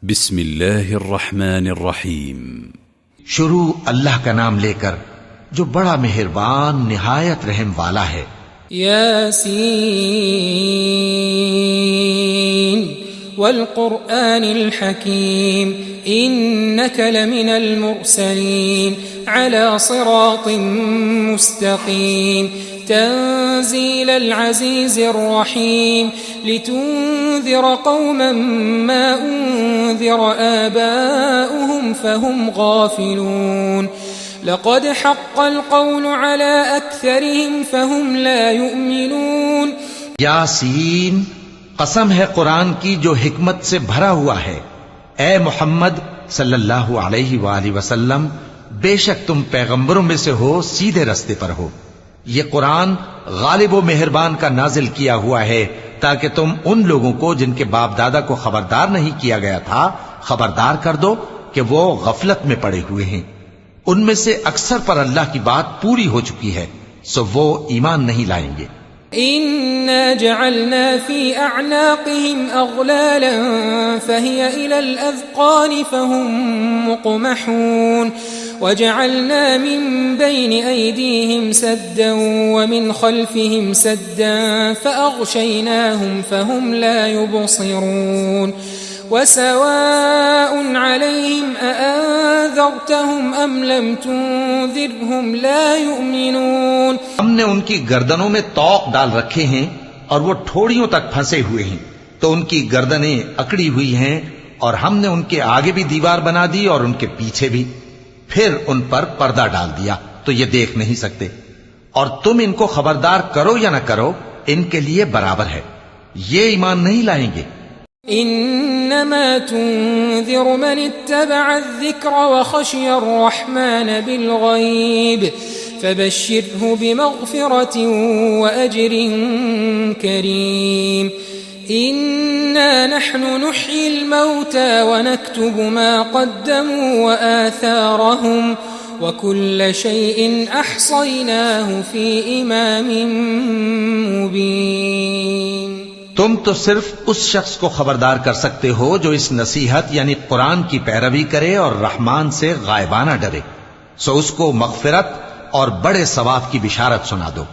بسم اللہ الرحمن الرحیم. شروع اللہ کا نام لے کر جو بڑا مہربان نہایت رحم والا ہے. یاسین والقرآن الحکیم انک لمن المرسلین على صراط مستقیم تنزيل العزيز الرحيم لتنذر قوما ما أنذر آباؤهم فهم غافلون لقد حق القول على أكثرهم فهم لا يؤمنون. یاسین قسم ہے قرآن کی جو حکمت سے بھرا ہوا ہے. اے محمد صلی اللہ علیہ وآلہ وسلم بے شک تم پیغمبروں میں سے ہو سیدھے رستے پر ہو. یہ قرآن غالب و مہربان کا نازل کیا ہوا ہے تاکہ تم ان لوگوں کو جن کے باپ دادا کو خبردار نہیں کیا گیا تھا خبردار کر دو کہ وہ غفلت میں پڑے ہوئے ہیں. ان میں سے اکثر پر اللہ کی بات پوری ہو چکی ہے سو وہ ایمان نہیں لائیں گے. إنا جعلنا في أعناقهم أغلالا فهي إلى الأذقان فهم مقمحون وجعلنا من بين أيديهم سدا ومن خلفهم سدا فأغشيناهم فهم لا يبصرون وسواء عليهم أأنذرتهم أم لم تنذرهم لا يؤمنون. ہم نے ان کی گردنوں میں طوق ڈال رکھے ہیں اور وہ ٹھوڑیوں تک پھنسے ہوئے ہیں تو ان کی گردنیں اکڑی ہوئی ہیں اور ہم نے ان کے آگے بھی دیوار بنا دی اور ان کے پیچھے بھی پھر ان پر پردہ ڈال دیا تو یہ دیکھ نہیں سکتے. اور تم ان کو خبردار کرو یا نہ کرو ان کے لیے برابر ہے یہ ایمان نہیں لائیں گے. انما تنذر من اتبع الذکر وخشی الرحمن بالغیب فبشره بمغفرة وأجر كريم. إنا نحن نحيي الموتى ونكتب ما قدموا وآثارهم وكل شيء أحصيناه في إمام مبين. تم تو صرف اس شخص کو خبردار کر سکتے ہو جو اس نصیحت یعنی قرآن کی پیروی کرے اور رحمان سے غائبانہ ڈرے سو اس کو مغفرت اور بڑے ثواب کی بشارت سنا دو.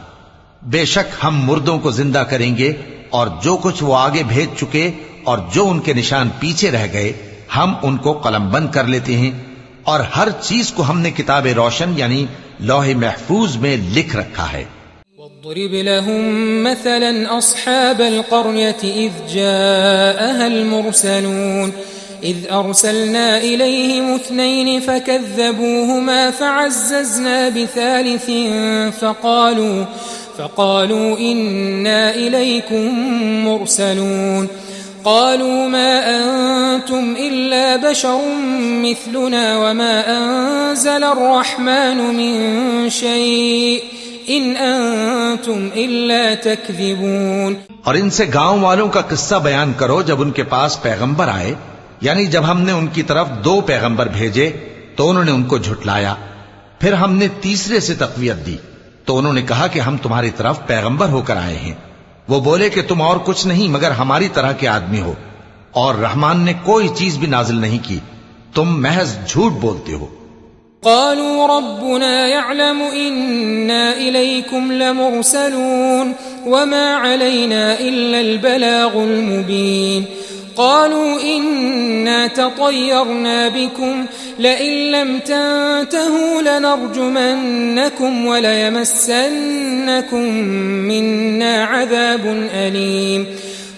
بے شک ہم مردوں کو زندہ کریں گے اور جو کچھ وہ آگے بھیج چکے اور جو ان کے نشان پیچھے رہ گئے ہم ان کو قلم بند کر لیتے ہیں اور ہر چیز کو ہم نے کتاب روشن یعنی لوح محفوظ میں لکھ رکھا ہے. واضرب لهم مثلا أصحاب القرية إذ جاءها المرسلون إذ أرسلنا إليهم 2 فكذبوهما فعززنا بثالث فقالوا إنا إليكم مرسلون قالوا ما أنتم إلا بشر مثلنا وما أنزل الرحمن من شيء إن أنتم إلا تكذبون. اور ان سے گاؤں والوں کا قصہ بیان کرو جب ان کے پاس پیغمبر آئے یعنی جب ہم نے ان کی طرف 2 پیغمبر بھیجے تو انہوں نے ان کو جھٹلایا پھر ہم نے تیسرے سے تقویت دی تو انہوں نے کہا کہ ہم تمہاری طرف پیغمبر ہو کر آئے ہیں. وہ بولے کہ تم اور کچھ نہیں مگر ہماری طرح کے آدمی ہو اور رحمان نے کوئی چیز بھی نازل نہیں کی تم محض جھوٹ بولتے ہو. قالوا ربنا يعلم إنا إليكم لمرسلون وما علينا إلا البلاغ المبين. قالوا إنا تطيرنا بكم لئن لم تنتهوا لنرجمنكم وليمسنكم منا عذاب أليم.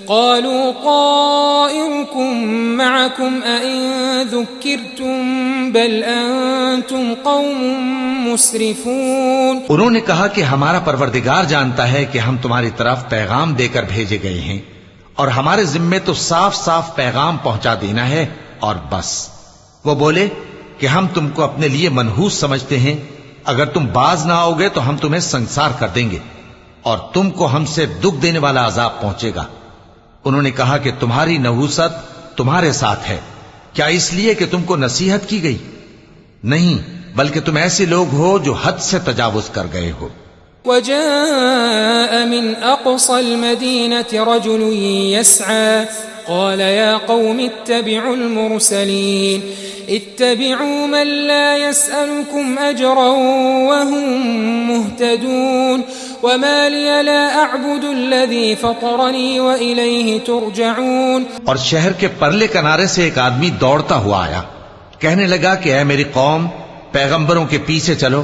قالوا طائركم معكم أئن ذكرتم بل أنتم قوم مسرفون. انہوں نے کہا کہ ہمارا پروردگار جانتا ہے کہ ہم تمہاری طرف پیغام دے کر بھیجے گئے ہیں اور ہمارے ذمے تو صاف صاف پیغام پہنچا دینا ہے اور بس. وہ بولے کہ ہم تم کو اپنے لیے منحوس سمجھتے ہیں اگر تم باز نہ آؤ گے تو ہم تمہیں سنسار کر دیں گے اور تم کو ہم سے دکھ دینے والا عذاب پہنچے گا. انہوں نے کہا کہ تمہاری نحوست تمہارے ساتھ ہے کیا اس لیے کہ تم کو نصیحت کی گئی؟ نہیں بلکہ تم ایسے لوگ ہو جو حد سے تجاوز کر گئے ہو. وجاء من أقصى المدينة رجل يسعى قال يا قوم اتبعوا المرسلين اتبعوا من لا يسألكم أجرا وهم مهتدون وما لي لا أعبد الذي فطرني وإليه ترجعون. اور شہر کے پرلے کنارے سے ایک آدمی دوڑتا ہوا آیا، کہنے لگا کہ اے میری قوم، پیغمبروں کے پیچھے چلو،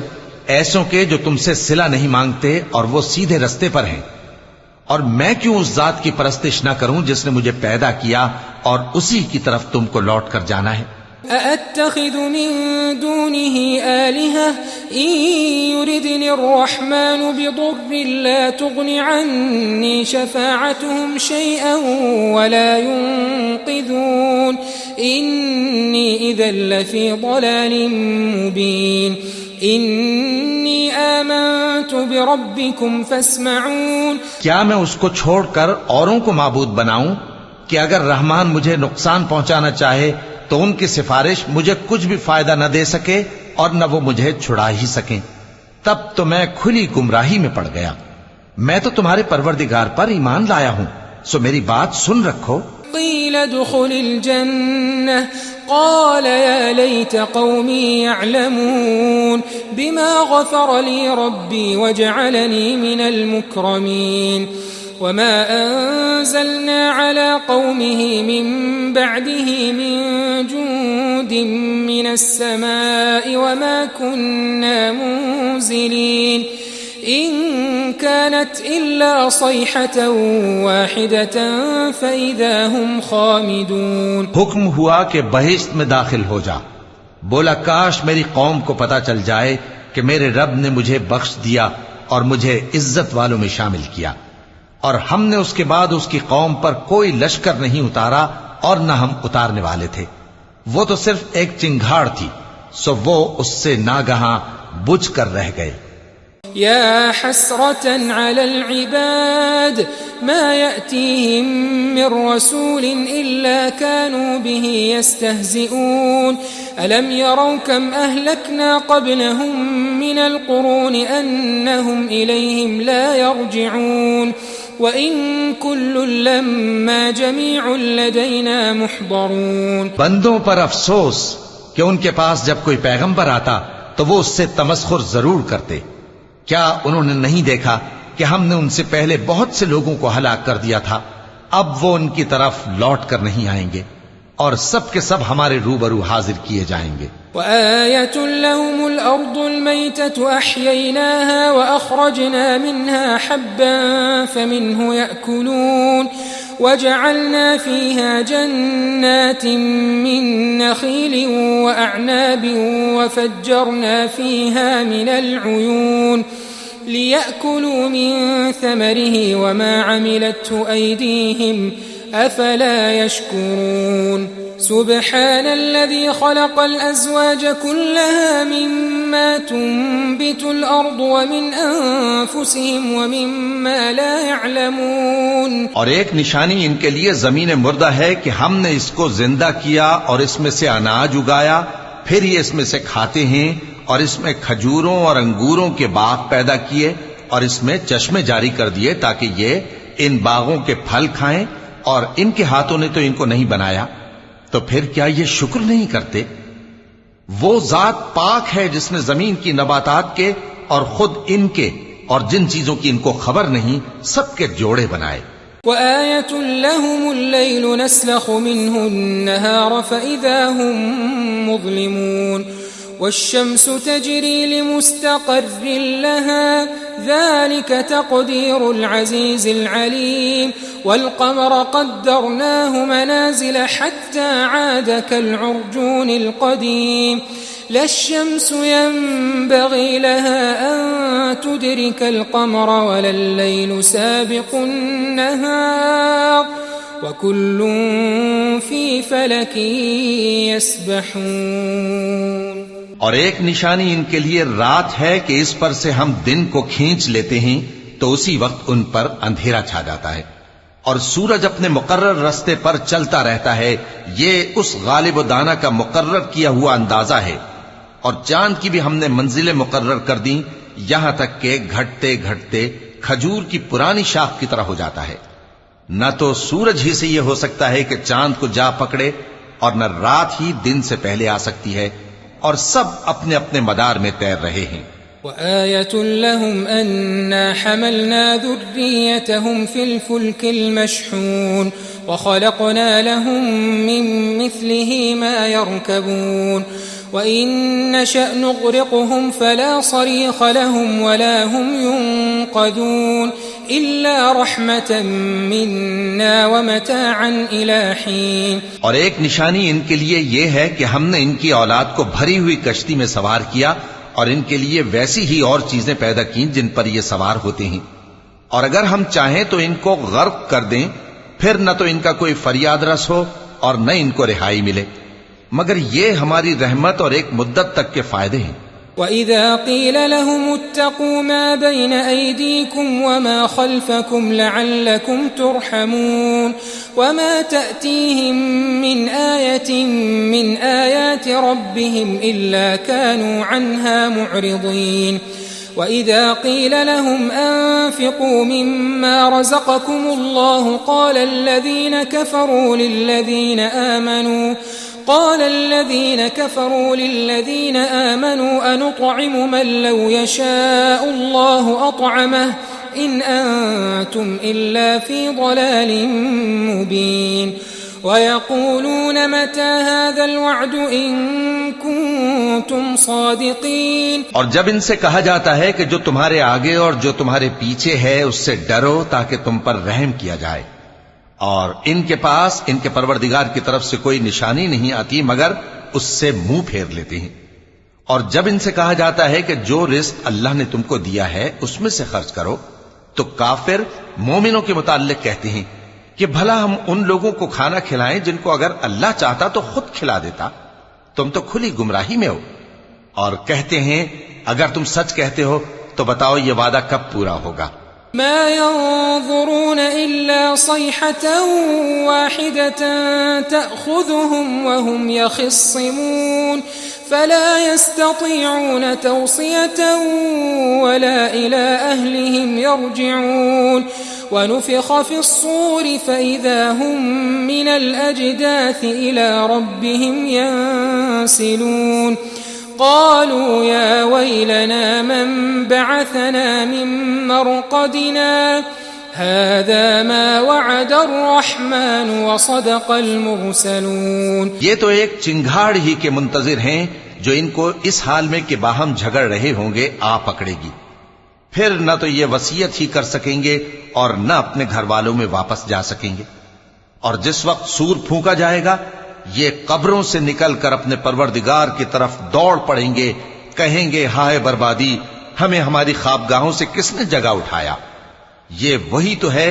ایسوں کے جو تم سے صلہ نہیں مانگتے اور وہ سیدھے رستے پر ہیں. اور میں کیوں اس ذات کی پرستش نہ کروں جس نے مجھے پیدا کیا اور اسی کی طرف تم کو لوٹ کر جانا ہے. أأتخذ من دونه آلهة إن يردني الرحمن بضر لا تغن عني شفاعتهم شيئا ولا ينقذون إني إذا لفي ضلال مبين إني آمنت بربكم فاسمعون. کیا میں اس کو چھوڑ کر اوروں کو معبود بناؤں کہ اگر رحمان مجھے نقصان پہنچانا چاہے تو ان کی سفارش مجھے کچھ بھی فائدہ نہ دے سکے اور نہ وہ مجھے چھڑا ہی سکیں؟ تب تو میں کھلی گمراہی میں پڑ گیا. میں تو تمہارے پروردگار پر ایمان لایا ہوں، سو میری بات سن رکھو. قيل ادخل الجنة قال يا ليت قومي يعلمون بما غفر لي ربي وجعلني من المكرمين. وما أنزلنا على قومه من بعده من جند من السماء وما كنا منزلين إن كانت إلا صيحة واحدة فإذا هم خامدون. حکم ہوا کہ بہشت میں داخل ہو جا. بولا کاش میری قوم کو پتا چل جائے کہ میرے رب نے مجھے بخش دیا اور مجھے عزت والوں میں شامل کیا، اور ہم نے اس کے بعد اس کی قوم پر کوئی لشکر نہیں اتارا اور نہ ہم اتارنے والے تھے. وہ تو صرف ایک چنگھاڑ تھی، سو وہ اس سے ناگہاں بجھ کر رہ گئے. يا حسرة على العباد ما يأتيهم من رسول إلا كانوا به يستهزئون ألم يروا كم أهلكنا قبلهم من القرون أنهم إليهم لا يرجعون وَإِن كُلٌّ لَّمَّا جَمِيعٌ لَّدَيْنَا مُحْضَرُونَ. بندوں پر افسوس کہ ان کے پاس جب کوئی پیغمبر آتا تو وہ اس سے تمسخر ضرور کرتے. کیا انہوں نے نہیں دیکھا کہ ہم نے ان سے پہلے بہت سے لوگوں کو ہلاک کر دیا تھا؟ اب وہ ان کی طرف لوٹ کر نہیں آئیں گے اور سب کے سب ہمارے روبرو حاضر کیے جائیں گے. وآية لهم الأرض الميتة أحييناها وأخرجنا منها حبا فمنه يأكلون وجعلنا فيها جنات من نخيل وأعناب وفجرنا فيها من العيون ليأكلوا من ثمره وما عملته أيديهم أفلا يشكرون. سبحان الذي خلق الأزواج كلها مما تنبت الأرض ومن أنفسهم ومما لا يعلمون. اور ایک نشانی ان کے لیے زمین مردہ ہے کہ ہم نے اس کو زندہ کیا اور اس میں سے اناج اگایا، پھر یہ اس میں سے کھاتے ہیں، اور اس میں کھجوروں اور انگوروں کے باغ پیدا کیے اور اس میں چشمے جاری کر دیے تاکہ یہ ان باغوں کے پھل کھائیں، اور ان کے ہاتھوں نے تو ان کو نہیں بنایا، تو پھر کیا یہ شکر نہیں کرتے؟ وہ ذات پاک ہے جس نے زمین کی نباتات کے اور خود ان کے اور جن چیزوں کی ان کو خبر نہیں سب کے جوڑے بنائے. وآية لهم الليل نسلخ منه النهار فإذا هم مظلمون والشمس تجري لمستقر لها ذلك تقدير العزيز العليم والقمر قدرناه منازل حتى عاد كالعرجون القديم لا الشمس ينبغي لها أن تدرك القمر ولا الليل سابق النهار وكل في فلك يسبحون. اور ایک نشانی ان کے لیے رات ہے کہ اس پر سے ہم دن کو کھینچ لیتے ہیں تو اسی وقت ان پر اندھیرا چھا جاتا ہے، اور سورج اپنے مقرر راستے پر چلتا رہتا ہے. یہ اس غالب و دانا کا مقرر کیا ہوا اندازہ ہے. اور چاند کی بھی ہم نے منزلیں مقرر کر دیں یہاں تک کہ گھٹتے گھٹتے کھجور کی پرانی شاخ کی طرح ہو جاتا ہے. نہ تو سورج ہی سے یہ ہو سکتا ہے کہ چاند کو جا پکڑے، اور نہ رات ہی دن سے پہلے آ سکتی ہے، اور سب اپنے اپنے مدار میں تیر رہے ہیں۔ وآية لهم أنا حملنا ذريتهم في الفلك المشحون وخلقنا لهم من مثله ما يركبون وإن نشأ نغرقهم فلا صريخ لهم ولا هم ينقذون إلا رحمة منا ومتاعا إلى حين۔ اور ایک نشانی ان کے لیے یہ ہے کہ ہم نے ان کی اولاد کو بھری ہوئی کشتی میں سوار کیا، اور ان کے لیے ویسی ہی اور چیزیں پیدا کی جن پر یہ سوار ہوتے ہیں، اور اگر ہم چاہیں تو ان کو غرق کر دیں، پھر نہ تو ان کا کوئی فریاد رس ہو اور نہ ان کو رہائی ملے، مگر یہ ہماری رحمت اور ایک مدت تک کے فائدے ہیں۔ وَإِذَا قِيلَ لَهُمُ اتَّقُوا مَا بَيْنَ أَيْدِيكُمْ وَمَا خَلْفَكُمْ لَعَلَّكُمْ تُرْحَمُونَ وَمَا تَأْتِيهِمْ مِنْ آيَةٍ مِنْ آيَاتِ رَبِّهِمْ إِلَّا كَانُوا عَنْهَا مُعْرِضِينَ وَإِذَا قِيلَ لَهُمْ أَنفِقُوا مِمَّا رَزَقَكُمُ اللَّهُ قَالَ الذين كفروا للذين آمنوا أنطعم من لو يشاء الله أطعمه إن أنتم إلا في ضلال مبين ويقولون متى هذا الوعد إن كنتم صادقين۔ اور جب ان سے کہا جاتا ہے کہ جو تمہارے آگے اور جو تمہارے پیچھے ہے اس سے ڈرو تاکہ تم پر رحم کیا جائے، اور ان کے پاس ان کے پروردگار کی طرف سے کوئی نشانی نہیں آتی مگر اس سے منہ پھیر لیتے ہیں۔ اور جب ان سے کہا جاتا ہے کہ جو رزق اللہ نے تم کو دیا ہے اس میں سے خرچ کرو، تو کافر مومنوں کے متعلق کہتے ہیں کہ بھلا ہم ان لوگوں کو کھانا کھلائیں جن کو اگر اللہ چاہتا تو خود کھلا دیتا، تم تو کھلی گمراہی میں ہو۔ اور کہتے ہیں اگر تم سچ کہتے ہو تو بتاؤ یہ وعدہ کب پورا ہوگا؟ ما ينظرون إلا صيحة واحدة تأخذهم وهم يخصمون فلا يستطيعون توصية ولا إلى أهلهم يرجعون ونفخ في الصور فإذا هم من الأجداث إلى ربهم ينسلون قالوا يا ويلنا من بعثنا من مرقدنا هذا ما وعد الرحمن وصدق المرسلون۔ یہ تو ایک چنگھاڑ ہی کے منتظر ہیں جو ان کو اس حال میں کہ باہم جھگڑ رہے ہوں گے آ پکڑے گی، پھر نہ تو یہ وصیت ہی کر سکیں گے اور نہ اپنے گھر والوں میں واپس جا سکیں گے۔ اور جس وقت سور پھونکا جائے گا یہ قبروں سے نکل کر اپنے پروردگار کی طرف دوڑ پڑیں گے، کہیں گے ہائے بربادی، ہمیں ہماری خوابگاہوں سے کس نے جگہ اٹھایا۔ یہ وہی تو ہے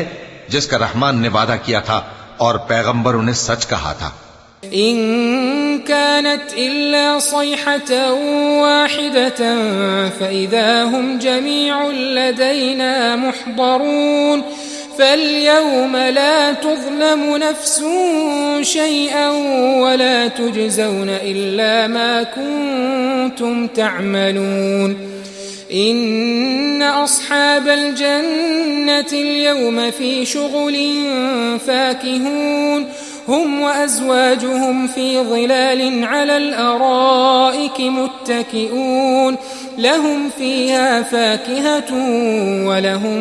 جس کا رحمان نے وعدہ کیا تھا اور پیغمبروں نے سچ کہا تھا۔ إن كانت إلا صيحة واحدة فإذا هم جميع لدينا محضرون فاليوم لا تظلم نفس شيئا ولا تجزون إلا ما كنتم تعملون إن أصحاب الجنة اليوم في شغل فاكهون هم وأزواجهم في ظلال على الأرائك متكئون لهم فيها فاكهة ولهم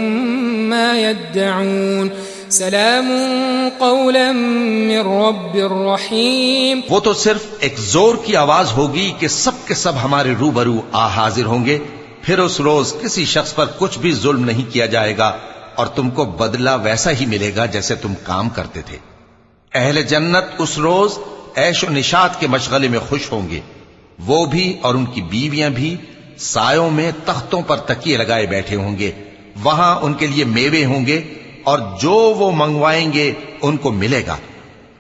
ما يدعون سلام قولا من رب رحيم۔ وہ تو صرف ایک زور کی آواز ہوگی کہ سب کے سب ہمارے روبرو آ حاضر ہوں گے، پھر اس روز کسی شخص پر کچھ بھی ظلم نہیں کیا جائے گا اور تم کو بدلہ ویسا ہی ملے گا جیسے تم کام کرتے تھے۔ اہل جنت اس روز عیش و نشاط کے مشغلے میں خوش ہوں گے، وہ بھی اور ان کی بیویاں بھی سایوں میں تختوں پر تکیے لگائے بیٹھے ہوں گے، وہاں ان کے لیے میوے ہوں گے اور جو وہ منگوائیں گے ان کو ملے گا،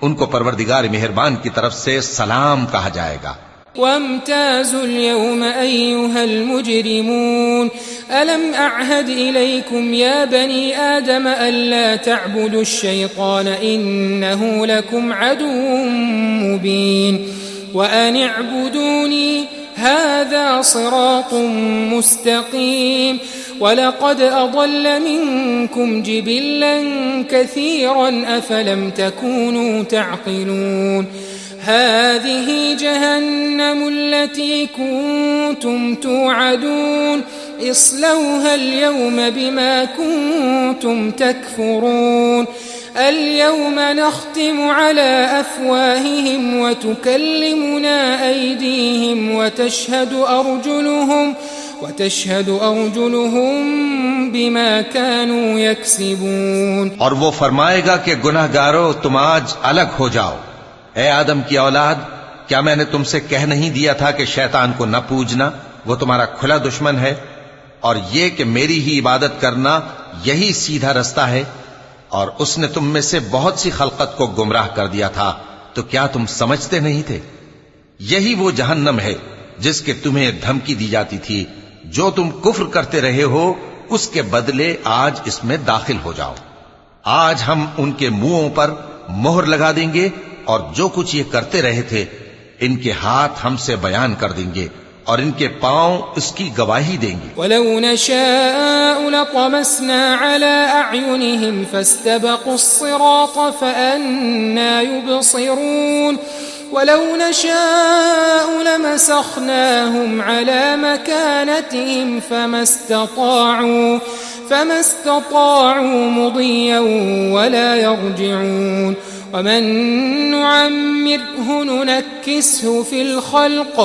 ان کو پروردگار مہربان کی طرف سے سلام کہا جائے گا۔ وامتازوا اليوم أيها المجرمون ألم أعهد إليكم يا بني آدم ألا تعبدوا الشيطان إنه لكم عدو مبين وأن اعبدوني هذا صراط مستقيم وَلَقَدْ أَضَلَّ مِنكُمْ جِبِلًّا كَثِيرًا أَفَلَمْ تَكُونُوا تَعْقِلُونَ هَذِهِ جَهَنَّمُ الَّتِي كُنتُمْ تُوعَدُونَ اصْلَوْهَا الْيَوْمَ بِمَا كُنتُمْ تَكْفُرُونَ الْيَوْمَ نَخْتِمُ عَلَى أَفْوَاهِهِمْ وَتُكَلِّمُنَا أَيْدِيهِمْ وتشهد أرجلهم بما كانوا يكسبون. اور وہ فرمائے گا کہ گناہگارو تم آج الگ ہو جاؤ. اے آدم کی اولاد، کیا میں نے تم سے کہہ نہیں دیا تھا کہ شیطان کو نہ پوجنا، وہ تمہارا کھلا دشمن ہے، اور یہ کہ میری ہی عبادت کرنا یہی سیدھا رستہ ہے. اور اس نے تم میں سے بہت سی خلقت کو گمراہ کر دیا تھا، تو کیا تم سمجھتے نہیں تھے؟ یہی وہ جہنم ہے جس کے تمہیں دھمکی دی جاتی تھی. جو تم کفر کرتے رہے ہو اس کے بدلے آج اس میں داخل ہو جاؤ. آج ہم ان کے منہوں پر مہر لگا دیں گے، اور جو کچھ یہ کرتے رہے تھے ان کے ہاتھ ہم سے بیان کر دیں گے، اور ان کے پاؤں اس کی گواہی دیں گے. وَلَوْ نَشَاءُ لَطَمَسْنَا عَلَىٰ أَعْيُنِهِمْ فَاسْتَبَقُوا الصِّرَاطَ فَأَنَّىٰ يُبْصِرُونَ وَلَوْ نَشَاءُ لَمَسَخْنَاهُمْ عَلَىٰ مَكَانَتِهِمْ فَمَا اسْتَطَاعُوا مُضِيًّا وَلَا يَرْجِعُونَ وَمَن نُّعَمِّرْهُ نُنَكِّسْهُ فِي الْخَلْقِ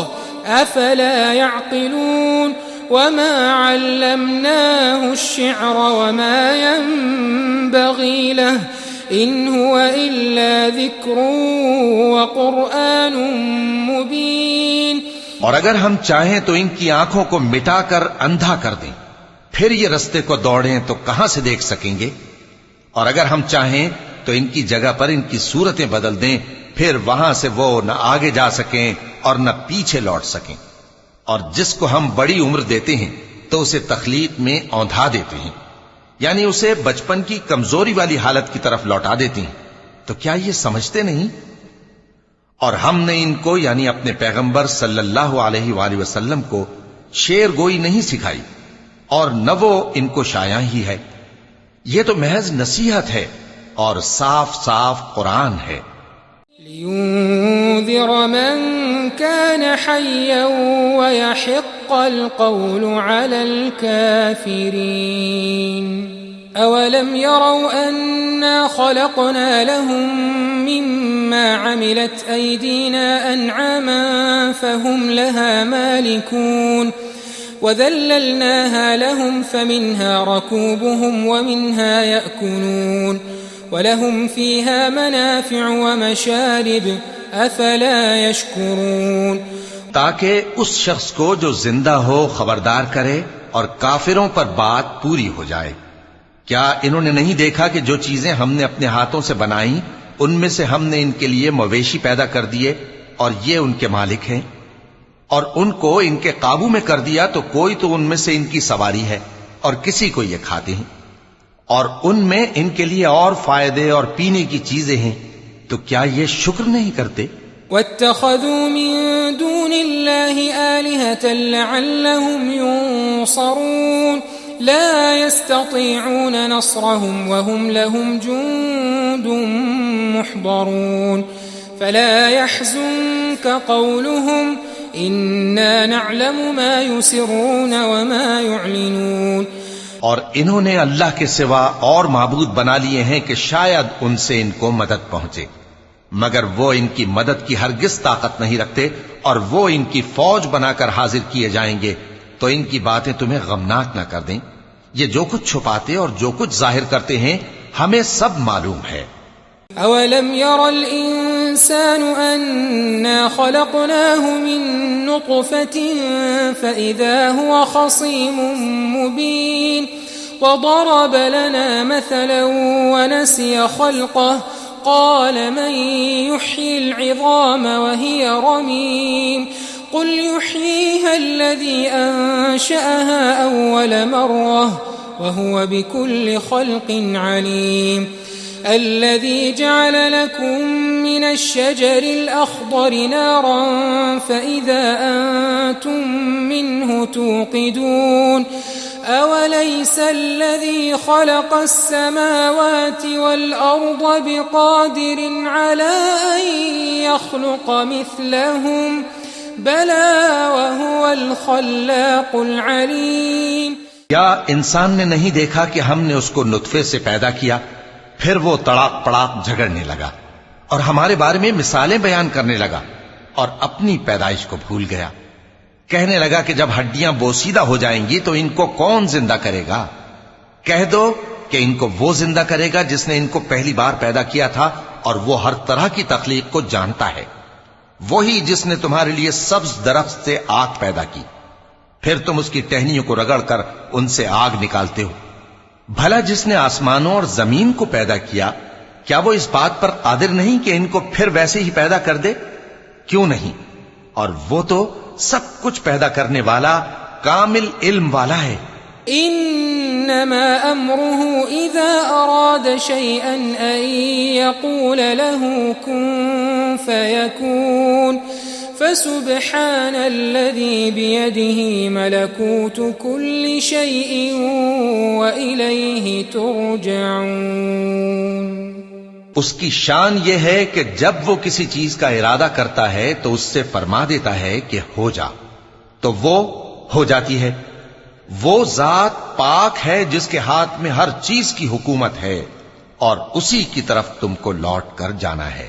أَفَلَا يَعْقِلُونَ وَمَا عَلَّمْنَاهُ الشِّعْرَ وَمَا يَنبَغِي لَهُ إِنْ هُوَ إِلَّا ذِكْرٌ وَقُرْآنٌ مُبِينٌ. اور اگر ہم چاہیں تو ان کی آنکھوں کو مٹا کر اندھا کر دیں، پھر یہ رستے کو دوڑیں تو کہاں سے دیکھ سکیں گے؟ اور اگر ہم چاہیں تو ان کی جگہ پر ان کی صورتیں بدل دیں، پھر وہاں سے وہ نہ آگے جا سکیں اور نہ پیچھے لوٹ سکیں. اور جس کو ہم بڑی عمر دیتے ہیں تو اسے تخلیق میں اوندھا دیتے ہیں، یعنی اسے بچپن کی کمزوری والی حالت کی طرف لوٹا دیتے ہیں. تو کیا یہ سمجھتے نہیں؟ اور ہم نے ان کو یعنی اپنے پیغمبر صلی اللہ علیہ وآلہ وسلم کو شعر گوئی نہیں سکھائی، اور نہ وہ ان کو شایع ہی ہے. یہ تو محض نصیحت ہے اور صاف صاف قرآن ہے. لِيُنذِرَ مَن كَانَ حَيًّا وَيَحِقَّ الْقَوْلُ عَلَى الْكَافِرِينَ. أَوَلَمْ يَرَوْا أَنَّا خَلَقْنَا لَهُم مِّمَّا عَمِلَتْ أَيْدِينَا أَنْعَامًا فَهُمْ لَهَا مَالِكُونَ وَذَلَّلْنَاهَا لَهُمْ فَمِنْهَا رَكُوبُهُمْ وَمِنْهَا يَأْكُلُونَ وَلَهُمْ فِيهَا مَنَافِعُ وَمَشَارِبُ أَفَلَا يَشْكُرُونَ. تاکہ اس شخص کو جو زندہ ہو خبردار کرے اور کافروں پر بات پوری ہو جائے. کیا انہوں نے نہیں دیکھا کہ جو چیزیں ہم نے اپنے ہاتھوں سے بنائیں ان میں سے ہم نے ان کے لیے مویشی پیدا کر دیے، اور یہ ان کے مالک ہیں، اور ان کو ان کے قابو میں کر دیا تو کوئی تو ان میں سے ان کی سواری ہے اور کسی کو یہ کھاتے ہیں، اور ان میں ان کے لیے اور فائدے اور پینے کی چیزیں ہیں. تو کیا یہ شکر نہیں کرتے؟ وَاتَّخَذُوا مِن دُونِ اللَّهِ آلِهَةً لَعَلَّهُمْ يُنصَرُونَ لَا يَسْتَطِيعُونَ نَصْرَهُمْ وَهُمْ لَهُمْ جُندٌ مُحْضَرُونَ فَلَا يَحْزُنكَ قَوْلُهُمْ إِنَّا نَعْلَمُ مَا يُسِرُّونَ وَمَا يُعْلِنُونَ. اور انہوں نے اللہ کے سوا اور معبود بنا لیے ہیں کہ شاید ان سے ان کو مدد پہنچے، مگر وہ ان کی مدد کی ہرگز طاقت نہیں رکھتے، اور وہ ان کی فوج بنا کر حاضر کیے جائیں گے تو ان کی باتیں تمہیں غمناک نہ کر دیں. یہ جو کچھ چھپاتے اور جو کچھ ظاہر کرتے ہیں ہمیں سب معلوم ہے. أَوَلَمْ يَرَ الْإِنسَانُ أَنَّا خَلَقْنَاهُ مِن نُّطْفَةٍ فَإِذَا هُوَ خَصِيمٌ مُّبِينٌ وَضَرَبَ لَنَا مَثَلًا وَنَسِيَ خَلْقَهُ قَالَ مَن يُحْيِي الْعِظَامَ وَهِيَ رَمِيمٌ قُلْ يُحْيِيهَا الَّذِي أَنشَأَهَا أَوَّلَ مَرَّةٍ وَهُوَ بِكُلِّ خَلْقٍ عَلِيمٌ الذي جعل لكم من الشجر الأخضر نارا فإذا أنتم منه توقدون أوليس الذي خلق السماوات والأرض بقادر على أن يخلق مثلهم بلى وهو الخلاق العليم. کیا انسان نے نہیں دیکھا کہ ہم نے اس کو نطفے سے پیدا کیا، پھر وہ تڑاک پڑاک جھگڑنے لگا اور ہمارے بارے میں مثالیں بیان کرنے لگا اور اپنی پیدائش کو بھول گیا. کہنے لگا کہ جب ہڈیاں بوسیدہ ہو جائیں گی تو ان کو کون زندہ کرے گا؟ کہہ دو کہ ان کو وہ زندہ کرے گا جس نے ان کو پہلی بار پیدا کیا تھا، اور وہ ہر طرح کی تخلیق کو جانتا ہے. وہی جس نے تمہارے لیے سبز درخت سے آگ پیدا کی، پھر تم اس کی ٹہنیوں کو رگڑ کر ان سے آگ نکالتے ہو. بھلا جس نے آسمانوں اور زمین کو پیدا کیا، کیا وہ اس بات پر قادر نہیں کہ ان کو پھر ویسے ہی پیدا کر دے؟ کیوں نہیں؟ اور وہ تو سب کچھ پیدا کرنے والا کامل علم والا ہے. انما امره اذا اراد شيئا ان يقول له كن فيكون فسبحان الذي بيده ملكوت كل شيء واليه ترجعون. اس کی شان یہ ہے کہ جب وہ کسی چیز کا ارادہ کرتا ہے تو اس سے فرما دیتا ہے کہ ہو جا، تو وہ ہو جاتی ہے. وہ ذات پاک ہے جس کے ہاتھ میں ہر چیز کی حکومت ہے، اور اسی کی طرف تم کو لوٹ کر جانا ہے.